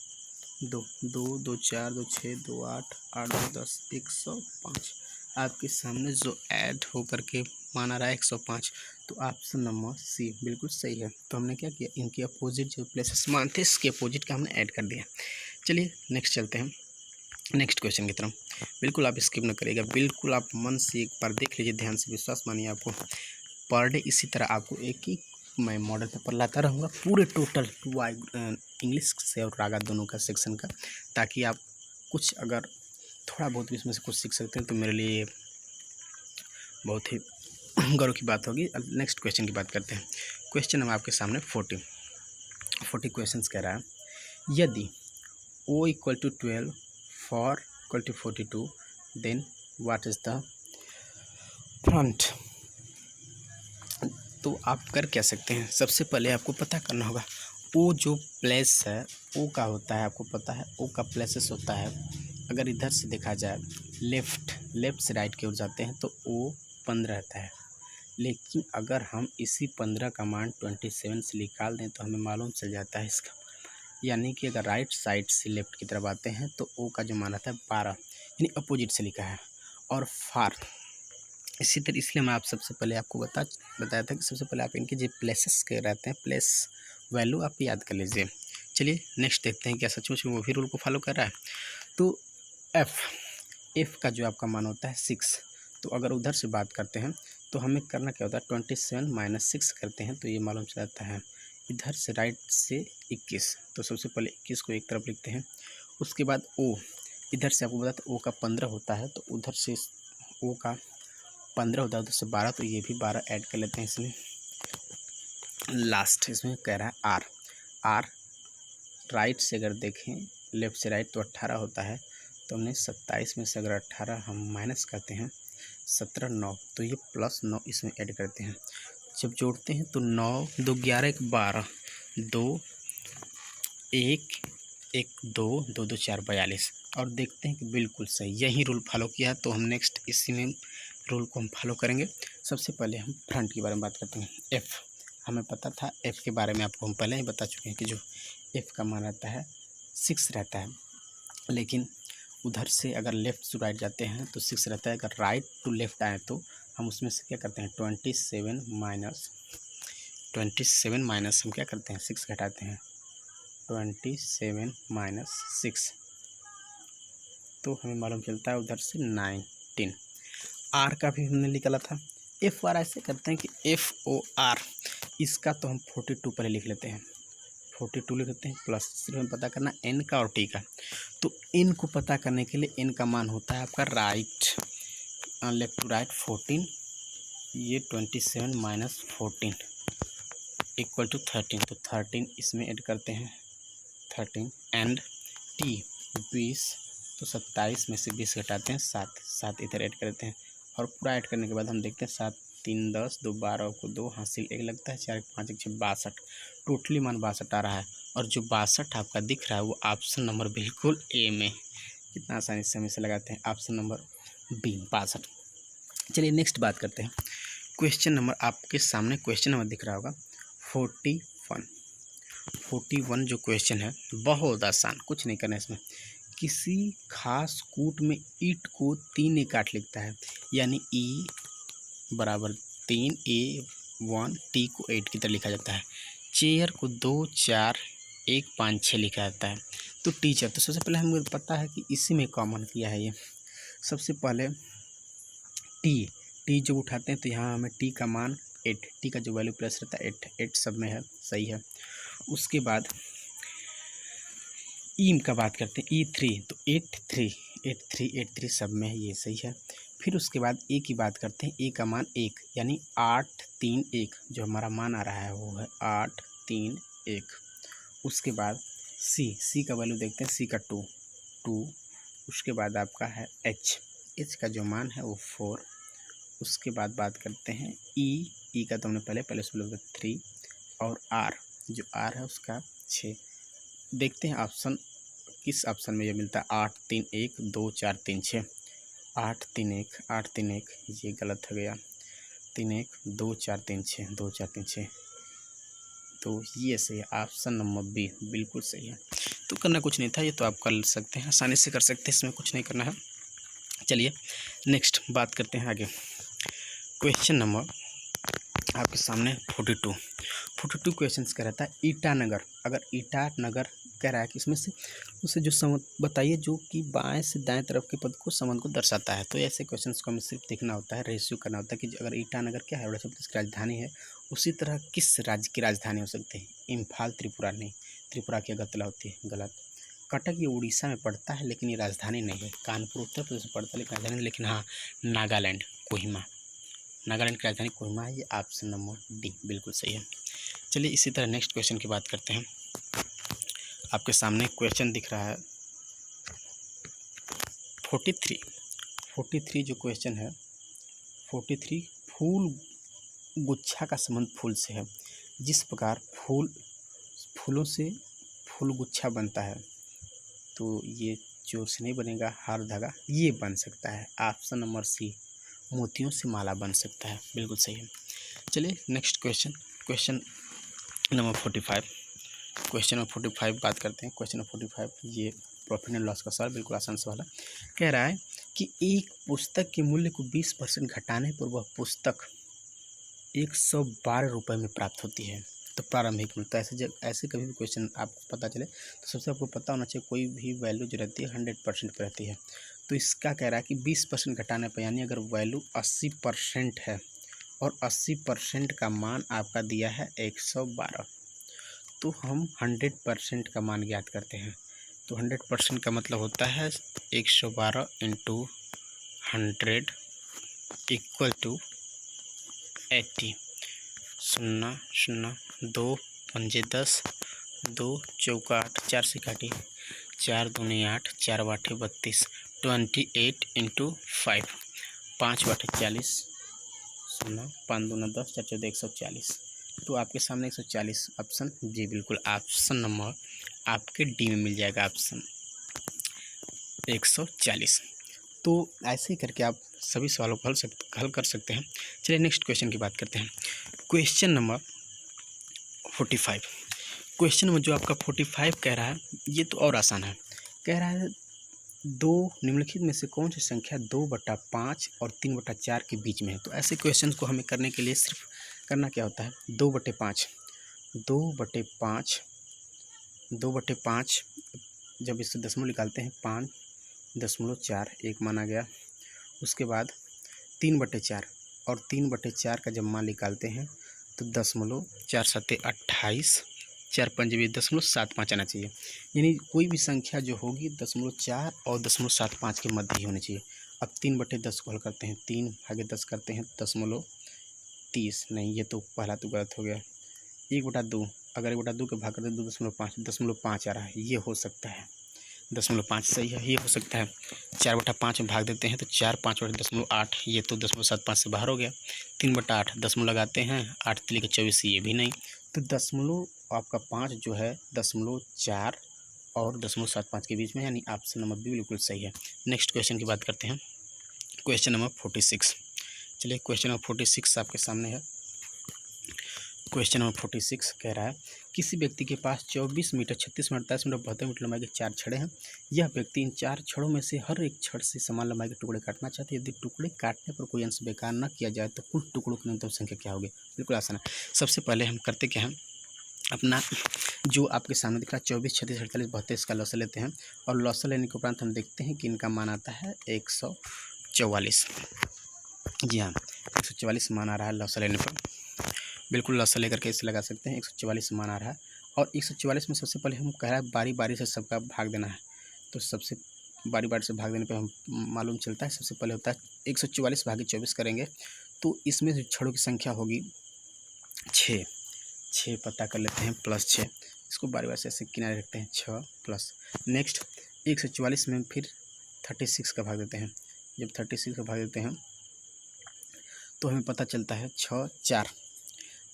2 2 2 4 2 6 2 8 8 2 10 105। आपके सामने जो ऐड होकर के माना रहा है 105। तो ऑप्शन नंबर सी बिल्कुल सही है। तो हमने क्या किया, इनके अपोजिट जो प्लेसेस मानते हैं इसके अपोजिट का हमने ऐड कर दिया। चलिए नेक्स्ट चलते हैं, नेक्स्ट क्वेश्चन की तरफ। बिल्कुल आप स्किप न करिएगा, बिल्कुल आप मन से एक बार देख लीजिए, ध्यान से, विश्वास मानिए आपको पर डे इसी तरह आपको एक ही मैं मॉडल पेपर लाता रहूँगा, पूरे टोटल इंग्लिश से और रागा दोनों का सेक्शन का, ताकि आप कुछ अगर थोड़ा बहुत भी इसमें से कुछ सीख सकते हैं तो मेरे लिए बहुत ही गौरव की बात होगी। नेक्स्ट क्वेश्चन की बात करते हैं। क्वेश्चन हम आपके सामने 40 क्वेश्चन कह रहा है, यदि O = 12 for = 42, then what is the front। तो आप कर क्या सकते हैं, सबसे पहले आपको पता करना होगा ओ जो प्लेस है, ओ का होता है, आपको पता है ओ का प्लेसेस होता है, अगर इधर से देखा जाए लेफ्ट से राइट की ओर जाते हैं तो ओ 15 रहता है। लेकिन अगर हम इसी 15 का मान 27 से निकाल दें तो हमें मालूम चल जाता है इसका, यानी कि अगर राइट साइड से लेफ्ट की तरफ आते हैं तो ओ का जो मान आता है 12, यानी अपोजिट से लिखा है। और फार इसी तरह, इसलिए मैं आप सबसे पहले आपको बताया था कि सबसे पहले आप इनके जो प्लेसेस के रहते हैं, प्लेस वैल्यू आप याद कर लीजिए। चलिए नेक्स्ट देखते हैं क्या सचमुच में वो भी रूल को फॉलो कर रहा है। तो एफ का जो आपका मान होता है 6, तो अगर उधर से बात करते हैं तो हमें करना क्या होता है, 27 - 6 करते हैं तो ये मालूम चल जाता है इधर से राइट से 21। तो सबसे पहले 21 को एक तरफ लिखते हैं, उसके बाद ओ, इधर से आपको बताते ओ का 15 होता है, तो उधर से ओ का 15 होता है, उधर से 12, तो ये भी 12 ऐड कर लेते हैं इसमें। लास्ट इसमें कह रहा है आर। आर राइट से अगर देखें, लेफ़्ट से राइट तो 18 होता है, तो हमने 27 में से अगर 18 हम माइनस करते हैं 17 9, तो ये प्लस 9 इसमें ऐड करते हैं। जब जोड़ते हैं तो 9 2 11 1 12, 2 1 1 2 2 2 4 42, और देखते हैं कि बिल्कुल सही यही रूल फॉलो किया है। तो हम नेक्स्ट इसी में रूल को हम फॉलो करेंगे। सबसे पहले हम फ्रंट के बारे में बात करते हैं। एफ़ हमें पता था, एफ़ के बारे में आपको हम पहले ही बता चुके हैं कि जो एफ़ का मान रहता है 6 रहता है, लेकिन उधर से अगर लेफ़्ट टू राइट जाते हैं तो 6 रहता है। अगर राइट टू लेफ़्ट आए तो हम उसमें से क्या करते हैं 27 माइनस हम क्या करते हैं 6 घटाते हैं, 27 माइनस 6, तो हमें मालूम चलता है उधर से 19। आर का भी हमने निकाला था। एफ आर ऐसे करते हैं कि FOR, इसका तो हम 42 पहले लिख लेते हैं, 42 लिख लेते हैं, प्लस सिर्फ हमें पता करना एन का और टी का। तो एन को पता करने के लिए एन का मान होता है आपका राइट लेफ्ट टू राइट 14, ये 27 माइनस 14 इक्वल टू 13, तो 13 इसमें ऐड करते हैं 13, एंड टी 20, तो 27 में से 20 घटाते हैं 7 इधर ऐड करते हैं, और पूरा ऐड करने के बाद हम देखते हैं 7 3 10, 2 12 को 2 हासिल 1 लगता है, 4 5 1 6 62, टोटली मान 62 आ रहा है। और जो 62 आपका दिख रहा है वो ऑप्शन नंबर बिल्कुल ए में, कितना आसानी से हम इसे लगाते हैं, ऑप्शन नंबर बी 62। चलिए नेक्स्ट बात करते हैं। क्वेश्चन नंबर आपके सामने क्वेश्चन नंबर दिख रहा होगा 41 जो क्वेश्चन है बहुत आसान, कुछ नहीं करना है इसमें। किसी खास कूट में ईट को 3 काट लिखता है, यानी ई बराबर 3 A1, टी को 8 की तरह लिखा जाता है। चेयर को 2 4 1 5 6 लिखा जाता है। तो टीचर, तो सबसे पहले हमें पता है कि इसी में कॉमन किया है ये। सबसे पहले टी जब उठाते हैं तो यहाँ हमें टी का मान 8, टी का जो वैल्यू प्लस रहता है 8 सब में है, सही है। उसके बाद ई का बात करते हैं, E3, तो 83 सब में है, ये सही है। फिर उसके बाद ए की बात करते हैं, ए का मान 1, यानी 8 3 1 जो हमारा मान आ रहा है वो है 8 3 1। उसके बाद सी का वैल्यू देखते हैं, सी का 2। उसके बाद आपका है एच का जो मान है वो 4। उसके बाद बात करते हैं ई का तो हमने पहले उसमें लोग 3, और जो आर है उसका 6। देखते हैं ऑप्शन किस ऑप्शन में ये मिलता है, 8 3 1 2 4 3 6, 8 3 1 ये गलत हो गया, 3 1 2 4 3 6 2 4 3 6, तो ये सही है, ऑप्शन नंबर बी बिल्कुल सही है। तो करना कुछ नहीं था, ये तो आप कर सकते हैं, आसानी से कर सकते हैं, इसमें कुछ नहीं करना है। चलिए नेक्स्ट बात करते हैं आगे। क्वेश्चन नंबर आपके सामने 42 क्वेश्चंस का रहता है। ईटानगर, अगर ईटानगर कह रहा है कि इसमें से उसे जो संबंध बताइए जो कि बाएं से दाएं तरफ के पद को संबंध को दर्शाता है। तो ऐसे क्वेश्चंस को हमें सिर्फ देखना होता है, रेशियो करना होता है कि अगर ईटानगर क्या है, उड़ीसा प्रदेश की राजधानी है, उसी तरह किस राज्य की राजधानी हो सकती है। इम्फाल त्रिपुरा नहीं, त्रिपुरा की अगरतला होती है, गलत। कटक ये उड़ीसा में पड़ता है लेकिन ये राजधानी नहीं है। कानपुर उत्तर प्रदेश में पड़ता है लेकिन राजधानी, लेकिन हाँ नागालैंड नागालैंड की राजधानी कोहिमा है, ये ऑप्शन नंबर डी बिल्कुल सही है। चलिए इसी तरह नेक्स्ट क्वेश्चन की बात करते हैं। आपके सामने क्वेश्चन दिख रहा है 43 जो क्वेश्चन है 43, फूल गुच्छा का संबंध फूल से है। जिस प्रकार फूलों से फूल गुच्छा बनता है, तो ये चोर से नहीं बनेगा, हार धागा ये बन सकता है, ऑप्शन नंबर सी मोतियों से माला बन सकता है, बिल्कुल सही है। चलिए नेक्स्ट क्वेश्चन नंबर 45 बात करते हैं। क्वेश्चन नंबर 45 ये प्रॉफिट एंड लॉस का सवाल, बिल्कुल आसान सवाल है। कह रहा है कि एक पुस्तक के मूल्य को 20% घटाने पर वह पुस्तक 112 रुपये में प्राप्त होती है, तो प्रारंभिक मूल्य। तो ऐसे कभी भी क्वेश्चन आपको पता चले तो सबसे आपको पता होना चाहिए कोई भी वैल्यू जो रहती है 100% पर रहती है। तो इसका कह रहा है कि 20% घटाने पर, यानी अगर वैल्यू 80% है और 80% का मान आपका दिया है 112, तो हम 100% का मान ज्ञात करते हैं। तो 100% का मतलब होता है 112 इंटू 100 इक्वल टू 80, 0 0 दो पंजे 10, 2 चौका 8, 4 से काटी, 4 दूनी 8, 4 बाटे 32, 28 इंटू 5, 5 बाटे 40, 0, 5 दूना 10, 4 14 140। तो आपके सामने 140 ऑप्शन जी बिल्कुल ऑप्शन नंबर आपके डी में मिल जाएगा, ऑप्शन 140। तो ऐसे ही करके आप सभी सवालों को हल कर सकते हैं। चलिए नेक्स्ट क्वेश्चन की बात करते हैं। Question number 45। क्वेश्चन में जो आपका 45 कह रहा है ये तो और आसान है। कह रहा है दो निम्नलिखित में से कौन सी संख्या 2/5 और 3/4 के बीच में है। तो ऐसे क्वेश्चन को हमें करने के लिए सिर्फ करना क्या होता है, 2/5, 2/5 जब इससे दशमलव निकालते हैं 5.4 एक माना गया। उसके बाद 3/4 और 3/4 का जब मान निकालते हैं तो 0.4 7 28, 4 5 0.75 आना चाहिए। यानी कोई भी संख्या जो होगी 0.4 और 0.75 के मध्य ही होनी चाहिए। अब 3/10 को हल करते हैं, 3/10 करते हैं 0.30, नहीं ये तो पहला तो गलत हो गया। 1/2, अगर 1/2 के भाग करते हैं 2.5 आ रहा है, ये हो सकता है 0.5 सही है, ये हो सकता है। 4/5 में भाग देते हैं तो 4 5 बटे 0.8, ये तो 0.75 से बाहर हो गया। 3/8 दशमलव लगाते हैं, 8 3 के 24, ये भी नहीं। तो दशमलव आपका 5 जो है 0.4 और 0.75 के बीच में, यानी ऑप्शन नंबर बी बिल्कुल सही है। नेक्स्ट क्वेश्चन की बात करते हैं। Question number 46। चलिए क्वेश्चन नंबर 46 आपके सामने है। क्वेश्चन नंबर 46 कह रहा है किसी व्यक्ति के पास 24 मीटर 36 मिनट 10 मिनट 72 मीटर लंबाई के 4 छड़े हैं। यह व्यक्ति इन 4 छड़ों में से हर एक छड़ से समान लंबाई के टुकड़े काटना चाहते हैं। यदि टुकड़े काटने पर कोई अंश बेकार न किया जाए तो कुल टुकड़ों की न्यूनतम संख्या क्या होगी। बिल्कुल आसान है। सबसे पहले हम करते क्या हैं, अपना जो आपके सामने दिख रहा है 24 36 48 32 का लॉस लेते हैं और लॉस लेने के उपरांत हम देखते हैं कि इनका मान आता है 144। जी हाँ, 144 मान आ रहा है लॉस लेने पर। बिल्कुल लॉस लेकर के इसे लगा सकते हैं। 144 मान आ रहा है और 144 में सबसे पहले हम कह रहा है बारी बारी से सबका भाग देना है। तो सबसे बारी बारी से भाग देने पे हम मालूम चलता है। सबसे पहले होता है 144 भागे 24 करेंगे तो इसमें जो छड़ों की संख्या होगी 6 पता कर लेते हैं, +6। इसको बारी बारी से ऐसे किनारे रखते हैं, 6 प्लस। नेक्स्ट 144 में फिर 36 का भाग देते हैं। जब 36 का भाग देते हैं तो हमें पता चलता है 6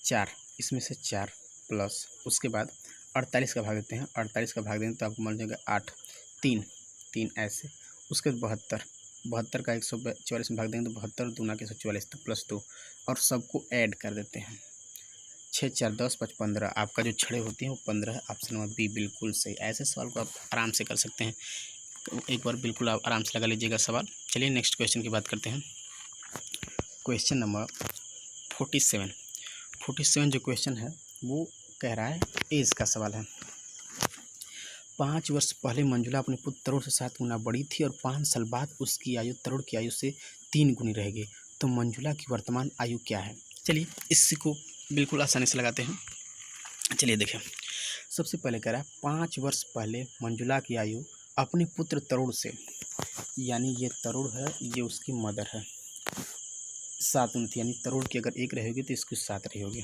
4, इसमें से 4 प्लस। उसके बाद 48 का भाग देते हैं। 48 का भाग देंगे तो आपको मिल जाएगा 8, 3 ऐसे। उसके बाद 72 का 144 में भाग देंगे तो 72 दूना के 144 तो +2 और सबको ऐड कर देते हैं। 6 4 10 5 15, आपका जो छड़े होती हैं वो 15 है। ऑप्शन नंबर बी बिल्कुल सही। ऐसे सवाल को आप आराम से कर सकते हैं। तो एक बार बिल्कुल आप आराम से लगा लीजिएगा सवाल। चलिए नेक्स्ट क्वेश्चन की बात करते हैं। क्वेश्चन नंबर 47 जो क्वेश्चन है वो कह रहा है एज का सवाल है। 5 वर्ष पहले मंजुला अपने पुत्र तरुण से 7 गुना बड़ी थी और 5 साल बाद उसकी आयु तरुण की आयु से 3 गुनी रहेगी। तो मंजुला की वर्तमान आयु क्या है। चलिए इसी को बिल्कुल आसानी से लगाते हैं। चलिए देखें, सबसे पहले कह रहा है 5 वर्ष पहले मंजुला की आयु अपने पुत्र तरुण से, यानी ये तरुण है, ये उसकी मदर है, 7 गुनी थी। यानी तरुण की अगर 1 रहेगी तो इसकी 7 रही होगी।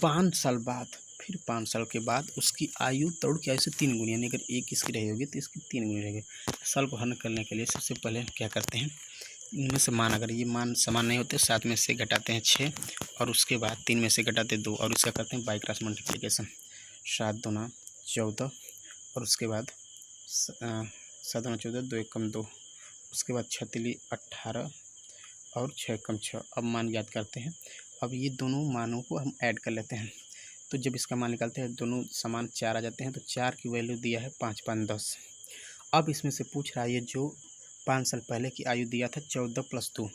5 साल बाद, फिर 5 साल के बाद उसकी आयु तरुण की आयु से 3 गुनी, यानी अगर 1 इसकी रही होगी तो इसकी 3 गुनी रहेगी। साल को हल करने के लिए सबसे पहले क्या करते हैं, इनमें से मान, अगर ये मान समान नहीं होते 7 में से घटाते हैं 6 और उसके बाद 3 में से घटाते 2 और इसका करते हैं बाई क्रॉस मल्टीप्लिकेशन। 7 दूना 14 और उसके बाद 7 दूना 14, 2 एकम 2, उसके बाद 6 तिली 18 और 6 एकम 6। अब मान ज्ञात करते हैं। अब ये दोनों मानों को हम ऐड कर लेते हैं। तो जब इसका मान निकालते हैं दोनों समान 4 आ जाते हैं। तो 4 की वैल्यू दिया है 5 5 10। अब इसमें से पूछ रहा है ये जो 5 साल पहले की आयु दिया था 14 + 2।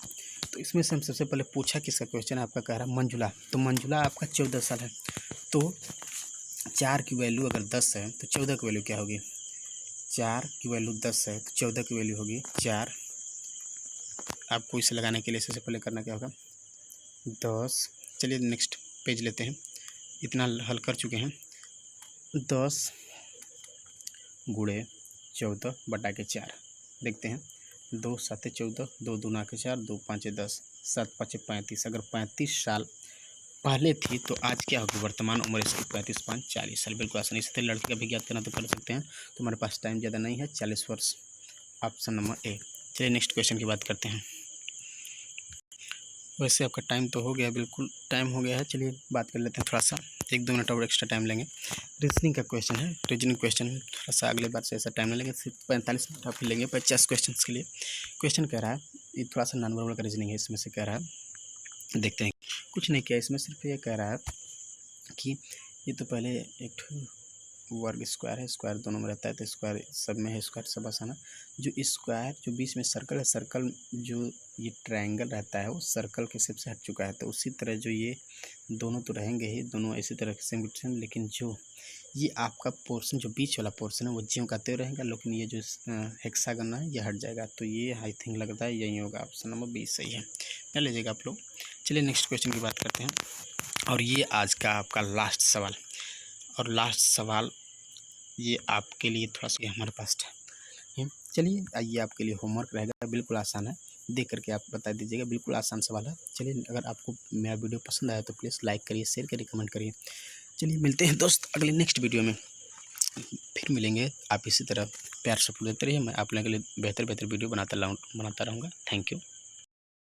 तो इसमें से हम सबसे पहले पूछा किसका क्वेश्चन आपका कह रहा है मंजुला। तो मंजुला आपका 14 साल है। तो 4 की वैल्यू अगर 10 है तो 14 की वैल्यू क्या होगी। 4 की वैल्यू 10 है तो 14 की वैल्यू होगी 4। आपको इसे लगाने के लिए सबसे पहले करना क्या होगा 10। चलिए नेक्स्ट पेज लेते हैं, इतना हल कर चुके हैं। 10 गुणे 14 बटा के 4 देखते हैं। 2 7 14, 2 दूना के 4, 2 5 10, 7 5 35। अगर 35 साल पहले थी तो आज क्या होगी, वर्तमान उम्र इसकी 35-40 साल। बिल्कुल आसानी से लड़की का भी ज्ञात करना तो कर सकते हैं, तो हमारे पास टाइम ज़्यादा नहीं है, 40 वर्ष। Option number A. चलिए नेक्स्ट क्वेश्चन की बात करते हैं। वैसे आपका टाइम तो हो गया, बिल्कुल टाइम हो गया है। चलिए बात कर लेते हैं थोड़ा सा, 1-2 मिनट और एक्स्ट्रा टाइम लेंगे। रीजनिंग का क्वेश्चन है, रीजनिंग क्वेश्चन थोड़ा सा अगले बार से ऐसा टाइम नहीं लेंगे, सिर्फ 45 मिनट आप लेंगे 50 क्वेश्चन के लिए। क्वेश्चन कह रहा है, ये थोड़ा सा नॉन वर्बल का रीजनिंग है, इसमें से कह रहा है, देखते हैं। कुछ नहीं किया इसमें, सिर्फ ये कह रहा है कि ये तो पहले एक वर्ग स्क्वायर है, स्क्वायर दोनों में रहता है, तो स्क्वायर सब में है, स्क्वायर सब आसान है। जो स्क्वायर जो बीच में सर्कल है, सर्कल जो ये ट्रायंगल रहता है वो सर्कल के शेप से हट चुका है, तो उसी तरह जो ये दोनों तो रहेंगे ही, दोनों इसी तरह के सेम, लेकिन जो ये आपका पोर्शन जो बीच वाला पोर्शन है वो ज्यों का त्यों रहेगा, लेकिन ये जो हेक्सागन है ये हट जाएगा। तो ये आई थिंक लगता है यही होगा, ऑप्शन नंबर बी सही है, कर लीजिएगा आप लोग। चलिए नेक्स्ट क्वेश्चन की बात करते हैं, और ये आज का आपका लास्ट सवाल। और लास्ट सवाल ये आपके लिए थोड़ा सा हमारे पास है। चलिए आइए, आपके लिए होमवर्क रहेगा, बिल्कुल आसान है, देख करके आप बता दीजिएगा, बिल्कुल आसान सवाल है। चलिए अगर आपको मेरा वीडियो पसंद आया तो प्लीज़ लाइक करिए, शेयर करिए, कमेंट करिए। चलिए मिलते हैं दोस्त अगले नेक्स्ट वीडियो में, फिर मिलेंगे। आप इसी तरह प्यार सपोर्ट देते रहिए, मैं आप लोगों के लिए बेहतर वीडियो बनाता रहूँगा। Thank you.